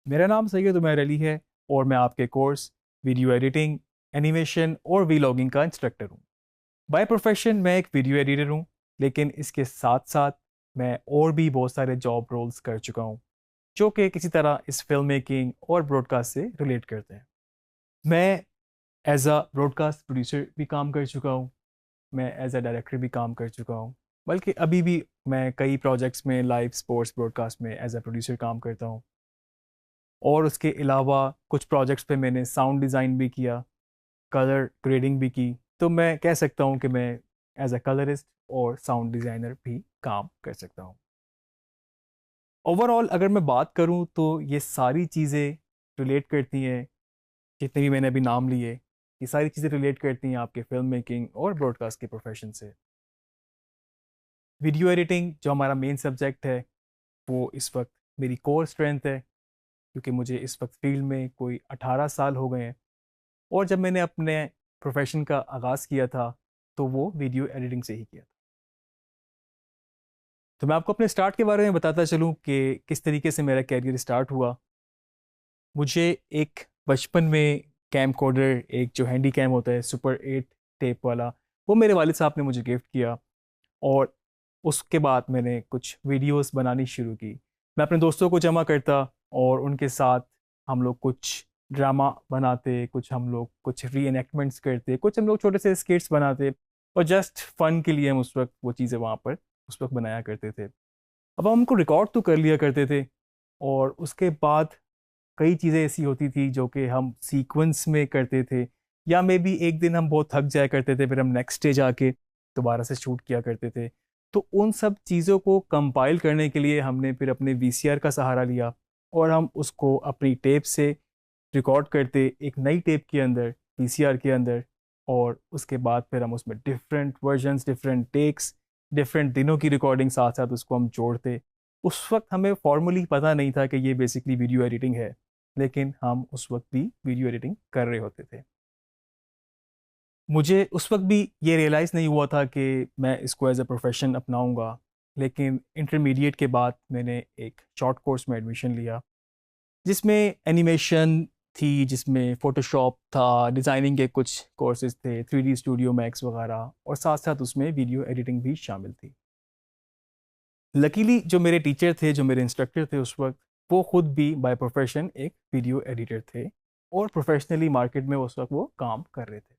मेरा नाम सैयद उमैर अली है और मैं आपके कोर्स वीडियो एडिटिंग, एनिमेशन और वीलॉगिंग का इंस्ट्रक्टर हूँ। बाय प्रोफेशन मैं एक वीडियो एडिटर हूँ, लेकिन इसके साथ साथ मैं और भी बहुत सारे जॉब रोल्स कर चुका हूँ जो कि किसी तरह इस फिल्म मेकिंग और ब्रॉडकास्ट से रिलेट करते हैं। मैं एज अ ब्रॉडकास्ट प्रोड्यूसर भी काम कर चुका हूँ, मैं एज अ डायरेक्टर भी काम कर चुका हूँ, बल्कि अभी भी मैं कई प्रोजेक्ट्स में लाइव स्पोर्ट्स ब्रॉडकास्ट में एज अ प्रोड्यूसर काम करता हूँ। और उसके अलावा कुछ प्रोजेक्ट्स पे मैंने साउंड डिज़ाइन भी किया, कलर ग्रेडिंग भी की। तो मैं कह सकता हूँ कि मैं एज अ कलरिस्ट और साउंड डिज़ाइनर भी काम कर सकता हूँ। ओवरऑल अगर मैं बात करूँ तो ये सारी चीज़ें रिलेट करती हैं, जितने भी मैंने अभी नाम लिए, ये सारी चीज़ें रिलेट करती हैं आपके फिल्म मेकिंग और ब्रॉडकास्ट के प्रोफेशन से। वीडियो एडिटिंग जो हमारा मेन सब्जेक्ट है, वो इस वक्त मेरी कोर स्ट्रेंथ है, क्योंकि मुझे इस वक्त फील्ड में कोई 18 साल हो गए हैं। और जब मैंने अपने प्रोफेशन का आगाज़ किया था तो वो वीडियो एडिटिंग से ही किया था। तो मैं आपको अपने स्टार्ट के बारे में बताता चलूँ कि किस तरीके से मेरा कैरियर स्टार्ट हुआ। मुझे एक बचपन में कैम कोडर, एक जो हैंडी कैम होता है सुपर 8 टेप वाला, वो मेरे वालिद साहब ने मुझे गिफ्ट किया। और उसके बाद मैंने कुछ वीडियोस बनानी शुरू की। मैं अपने दोस्तों को जमा करता और उनके साथ हम लोग कुछ ड्रामा बनाते, कुछ हम लोग कुछ री एनेक्टमेंट्स करते, कुछ हम लोग छोटे से स्किट्स बनाते, और जस्ट फन के लिए हम उस वक्त वो चीज़ें वहाँ पर उस वक्त बनाया करते थे। अब हम उनको रिकॉर्ड तो कर लिया करते थे, और उसके बाद कई चीज़ें ऐसी होती थी जो कि हम सीक्वेंस में करते थे, या मे बी एक दिन हम बहुत थक जाया करते थे, फिर हम नेक्स्ट डे जाके दोबारा से शूट किया करते थे। तो उन सब चीज़ों को कंपाइल करने के लिए हमने फिर अपने वीसीआर का सहारा लिया, और हम उसको अपनी टेप से रिकॉर्ड करते एक नई टेप के अंदर, वीसीआर के अंदर। और उसके बाद फिर हम उसमें different versions, different takes, different दिनों की रिकॉर्डिंग साथ साथ उसको हम जोड़ते। उस वक्त हमें फॉर्मली पता नहीं था कि ये बेसिकली वीडियो एडिटिंग है, लेकिन हम उस वक्त भी वीडियो एडिटिंग कर रहे होते थे। मुझे उस वक्त भी ये रियलाइज़ नहीं हुआ था कि मैं इसको एज अ प्रोफेशन अपनाऊंगा, लेकिन इंटरमीडिएट के बाद मैंने एक शॉर्ट कोर्स में एडमिशन लिया, जिसमें एनिमेशन थी, जिसमें फोटोशॉप था, डिज़ाइनिंग के कुछ कोर्सेज थे, 3D स्टूडियो मैक्स वगैरह, और साथ साथ उसमें वीडियो एडिटिंग भी शामिल थी। लकीली जो मेरे टीचर थे, जो मेरे इंस्ट्रक्टर थे उस वक्त, वो खुद भी बाय प्रोफेशन एक वीडियो एडिटर थे, और प्रोफेशनली मार्केट में उस वक्त वो काम कर रहे थे।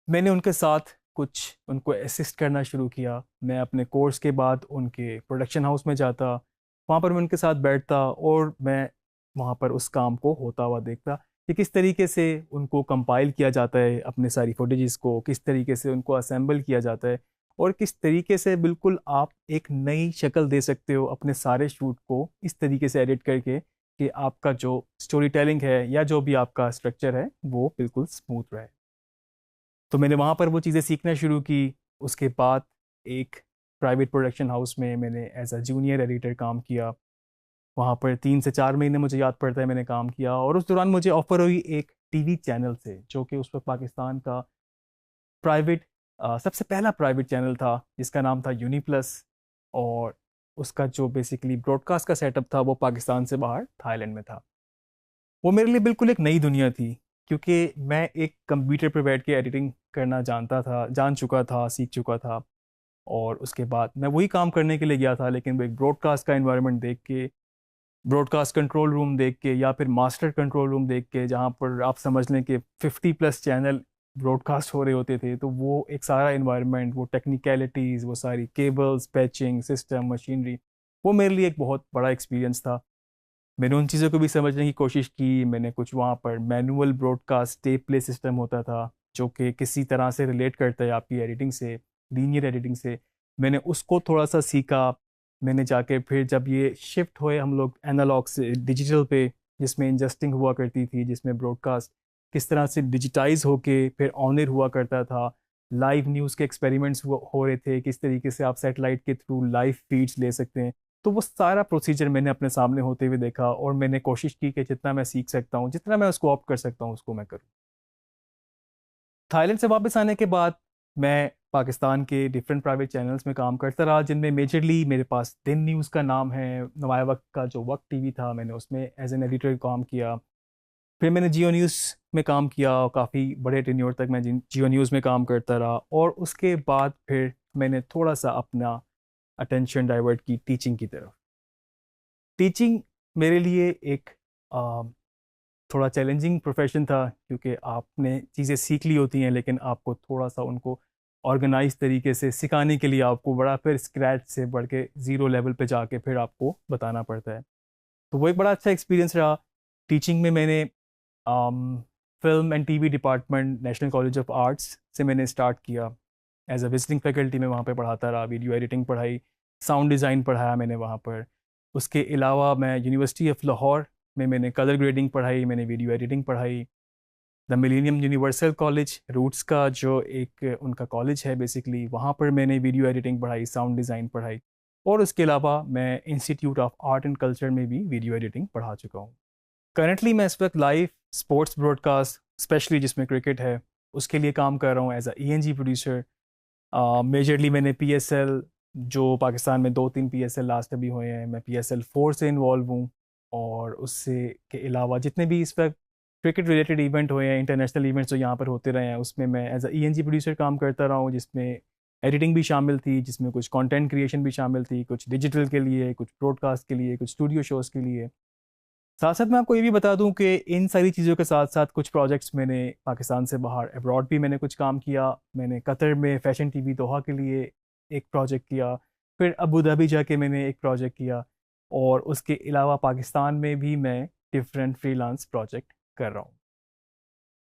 मैंने उनके साथ कुछ उनको असिस्ट करना शुरू किया। मैं अपने कोर्स के बाद उनके प्रोडक्शन हाउस में जाता, वहाँ पर मैं उनके साथ बैठता, और मैं वहाँ पर उस काम को होता हुआ देखता कि किस तरीके से उनको कंपाइल किया जाता है, अपने सारी फुटेजेस को किस तरीके से उनको असेंबल किया जाता है, और किस तरीके से बिल्कुल आप एक नई शक्ल दे सकते हो अपने सारे शूट को, इस तरीके से एडिट करके कि आपका जो स्टोरी टेलिंग है या जो भी आपका स्ट्रक्चर है वो बिल्कुल स्मूथ रहे। तो मैंने वहाँ पर वो चीज़ें सीखना शुरू की। उसके बाद एक प्राइवेट प्रोडक्शन हाउस में मैंने एज अ जूनियर एडिटर काम किया। वहाँ पर 3 से 4 महीने मुझे याद पड़ता है मैंने काम किया, और उस दौरान मुझे ऑफर हुई एक टीवी चैनल से, जो कि उस वक्त पाकिस्तान का प्राइवेट सबसे पहला प्राइवेट चैनल था, जिसका नाम था यूनी प्लस। और उसका जो बेसिकली ब्रॉडकास्ट का सेटअप था वो पाकिस्तान से बाहर थाईलैंड में था। वो मेरे लिए बिल्कुल एक नई दुनिया थी, क्योंकि मैं एक कंप्यूटर पर बैठ के एडिटिंग करना जानता था, जान चुका था, सीख चुका था। और उसके बाद मैं वही काम करने के लिए गया था, लेकिन वो एक ब्रॉडकास्ट का एनवायरनमेंट देख के, ब्रॉडकास्ट कंट्रोल रूम देख के, या फिर मास्टर कंट्रोल रूम देख के, जहाँ पर आप समझ लें कि 50+ चैनल ब्रॉडकास्ट हो रहे होते थे, तो वो एक सारा इन्वायरमेंट, वो टेक्निकलिटीज़, वो सारी केबल्स, पैचिंग सिस्टम, मशीनरी, वो मेरे लिए एक बहुत बड़ा एक्सपीरियंस था। मैंने उन चीज़ों को भी समझने की कोशिश की। मैंने कुछ वहाँ पर manual broadcast tape play system होता था, जो कि किसी तरह से रिलेट करता है आपकी एडिटिंग से, लीनियर एडिटिंग से। मैंने उसको थोड़ा सा सीखा। मैंने जाके फिर जब ये शिफ्ट हुए हम लोग एनालॉग से डिजिटल पे, जिसमें इंजस्टिंग हुआ करती थी, जिसमें ब्रॉडकास्ट किस तरह से डिजिटाइज होके फिर ऑन एयर हुआ करता था, लाइव न्यूज़ के एक्सपेरिमेंट्स हो रहे थे, किस तरीके से आप सेटेलाइट के थ्रू लाइव फीड्स ले सकते हैं। तो वो सारा प्रोसीजर मैंने अपने सामने होते हुए देखा, और मैंने कोशिश की कि जितना मैं सीख सकता हूँ, जितना मैं उसको ऑप्ट कर सकता हूँ, उसको मैं करूँ। थाईलैंड से वापस आने के बाद मैं पाकिस्तान के डिफरेंट प्राइवेट चैनल्स में काम करता रहा, जिनमें मेजरली मेरे पास दिन न्यूज़ का नाम है, नवाया वक्त का जो वक्त टीवी था, मैंने उसमें एज एन एडिटर काम किया। फिर मैंने जियो न्यूज़ में काम किया और काफ़ी बड़े टेन्योर तक मैं जियो न्यूज़ में काम करता रहा। और उसके बाद फिर मैंने थोड़ा सा अपना अटेंशन डाइवर्ट की टीचिंग की तरफ। टीचिंग मेरे लिए एक थोड़ा चैलेंजिंग प्रोफेशन था, क्योंकि आपने चीज़ें सीख ली होती हैं लेकिन आपको थोड़ा सा उनको ऑर्गेनाइज तरीके से सिखाने के लिए आपको बड़ा फिर स्क्रैच से बढ़ के ज़ीरो लेवल पे जाके फिर आपको बताना पड़ता है। तो वो एक बड़ा अच्छा एक्सपीरियंस रहा। टीचिंग में मैंने film and TV department national college of arts से मैंने स्टार्ट किया। एज अ विजिटिंग फैकल्टी में वहाँ पे पढ़ाता रहा, वीडियो एडिटिंग पढ़ाई, साउंड डिज़ाइन पढ़ाया मैंने वहाँ पर। उसके अलावा मैं यूनिवर्सिटी ऑफ लाहौर में मैंने कलर ग्रेडिंग पढ़ाई, मैंने वीडियो एडिटिंग पढ़ाई। The Millennium Universal College Roots का जो एक उनका कॉलेज है बेसिकली, वहाँ पर मैंने वीडियो एडिटिंग पढ़ाई, साउंड डिज़ाइन पढ़ाई। और उसके अलावा मैं institute of art and culture में भी वीडियो एडिटिंग पढ़ा चुका हूँ। करंटली मैं इस वक्त लाइव स्पोर्ट्स ब्रॉडकास्ट, स्पेशली जिसमें क्रिकेट है, उसके लिए काम कर रहा हूँ as a ENG producer. Majorly मैंने PSL, जो पाकिस्तान में 2-3 PSL लास्ट अभी हुए हैं, मैं PSL 4 से इन्वॉल्व हूँ। और उससे के अलावा जितने भी इस वक्त क्रिकेट रिलेटेड इवेंट हुए हैं, इंटरनेशनल इवेंट्स जो यहाँ पर होते रहे हैं, उसमें मैं एज अ ENG प्रोड्यूसर काम करता रहा हूँ, जिसमें एडिटिंग भी शामिल थी, जिसमें कुछ कंटेंट क्रिएशन भी शामिल थी, कुछ डिजिटल के लिए, कुछ ब्रॉडकास्ट के लिए, कुछ स्टूडियो शोज़ के लिए। साथ साथ मैं आपको ये भी बता दूं कि इन सारी चीज़ों के साथ साथ कुछ प्रोजेक्ट्स मैंने पाकिस्तान से बाहर अब्रॉड भी मैंने कुछ काम किया। मैंने कतर में फैशन TV दोहा के लिए एक प्रोजेक्ट किया, फिर अबू धाबी जाके मैंने एक प्रोजेक्ट किया, और उसके अलावा पाकिस्तान में भी मैं डिफरेंट फ्रीलांस प्रोजेक्ट कर रहा हूँ।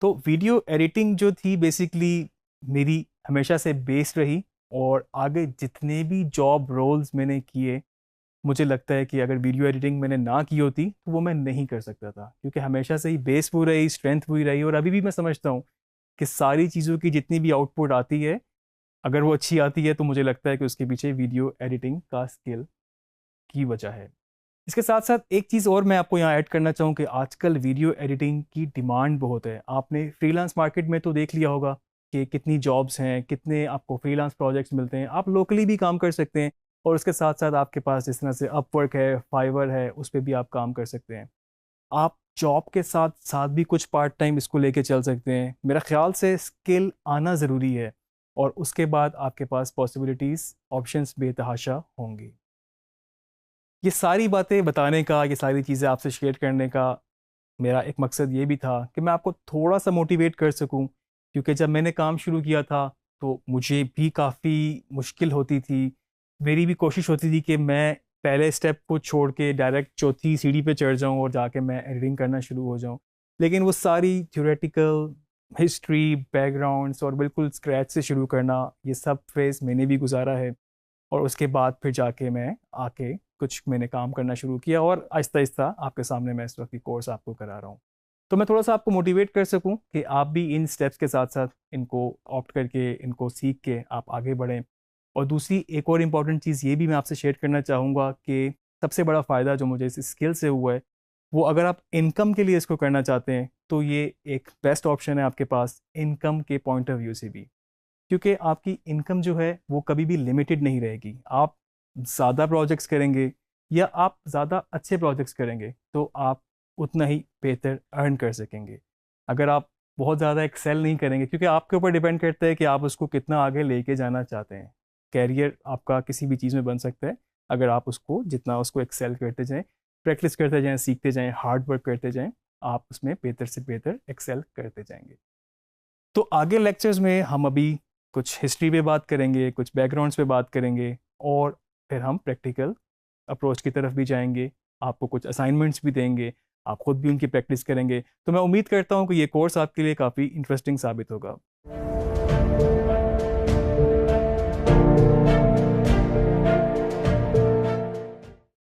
तो वीडियो एडिटिंग जो थी बेसिकली मेरी हमेशा से बेस्ड रही, और आगे जितने भी जॉब रोल्स मैंने किए, मुझे लगता है कि अगर वीडियो एडिटिंग मैंने ना की होती तो वो मैं नहीं कर सकता था, क्योंकि हमेशा से ही बेस वो रही, स्ट्रेंथ वही रही। और अभी भी मैं समझता हूँ कि सारी चीज़ों की जितनी भी आउटपुट आती है, अगर वो अच्छी आती है तो मुझे लगता है कि उसके पीछे वीडियो एडिटिंग का स्किल की वजह है। इसके साथ साथ एक चीज़ और मैं आपको यहाँ ऐड करना चाहूँ कि आजकल वीडियो एडिटिंग की डिमांड बहुत है। आपने फ्रीलांस मार्केट में तो देख लिया होगा कि कितनी जॉब्स हैं, कितने आपको फ्रीलांस प्रोजेक्ट्स मिलते हैं, आप लोकली भी काम कर सकते हैं। और उसके साथ साथ आपके पास जिस तरह से अपवर्क है, फाइवर है, उस पर भी आप काम कर सकते हैं। आप जॉब के साथ साथ भी कुछ पार्ट टाइम इसको लेके चल सकते हैं। मेरा ख्याल से स्किल आना ज़रूरी है, और उसके बाद आपके पास पॉसिबिलिटीज़, ऑप्शंस बेतहाशा होंगी। ये सारी बातें बताने का, ये सारी चीज़ें आपसे शेयर करने का मेरा एक मकसद ये भी था कि मैं आपको थोड़ा सा मोटिवेट कर सकूं, क्योंकि जब मैंने काम शुरू किया था तो मुझे भी काफ़ी मुश्किल होती थी। मेरी भी कोशिश होती थी कि मैं पहले स्टेप को छोड़ के डायरेक्ट चौथी सीढ़ी पे चढ़ जाऊं और जाके मैं एडिटिंग करना शुरू हो जाऊं। लेकिन वो सारी थ्योरेटिकल हिस्ट्री, बैकग्राउंड्स और बिल्कुल स्क्रैच से शुरू करना, ये सब फेज़ मैंने भी गुजारा है। और उसके बाद फिर जाके मैं आके कुछ मैंने काम करना शुरू किया, और आहिस्ता आहिस्ता आपके सामने मैं इस वक्त की कोर्स आपको करा रहा हूँ। तो मैं थोड़ा सा आपको मोटिवेट कर सकूं कि आप भी इन स्टेप्स के साथ साथ इनको ऑप्ट करके, इनको सीख के आप आगे बढ़ें। और दूसरी एक और इम्पॉर्टेंट चीज़ ये भी मैं आपसे शेयर करना चाहूँगा कि सबसे बड़ा फ़ायदा जो मुझे इस स्किल से हुआ है, वो अगर आप इनकम के लिए इसको करना चाहते हैं तो ये एक बेस्ट ऑप्शन है आपके पास, इनकम के पॉइंट ऑफ व्यू से भी। क्योंकि आपकी इनकम जो है वो कभी भी लिमिटेड नहीं रहेगी। आप ज़्यादा प्रोजेक्ट्स करेंगे या आप ज़्यादा अच्छे प्रोजेक्ट्स करेंगे तो आप उतना ही बेहतर अर्न कर सकेंगे। अगर आप बहुत ज़्यादा एक्सेल नहीं करेंगे, क्योंकि आपके ऊपर डिपेंड करता है कि आप उसको कितना आगे लेके जाना चाहते हैं। कैरियर आपका किसी भी चीज़ में बन सकता है अगर आप उसको जितना उसको एक्सेल करते जाएं, प्रैक्टिस करते जाएं, सीखते जाएं, हार्ड वर्क करते जाएं, आप उसमें बेहतर से बेहतर एक्सेल करते जाएंगे। तो आगे लेक्चर्स में हम अभी कुछ हिस्ट्री पे बात करेंगे, कुछ बैकग्राउंड्स पे बात करेंगे, और फिर हम प्रैक्टिकल अप्रोच की तरफ भी जाएंगे। आपको कुछ असाइनमेंट्स भी देंगे, आप खुद भी उनकी प्रैक्टिस करेंगे। तो मैं उम्मीद करता हूँ कि ये कोर्स आपके लिए काफ़ी इंटरेस्टिंग साबित होगा।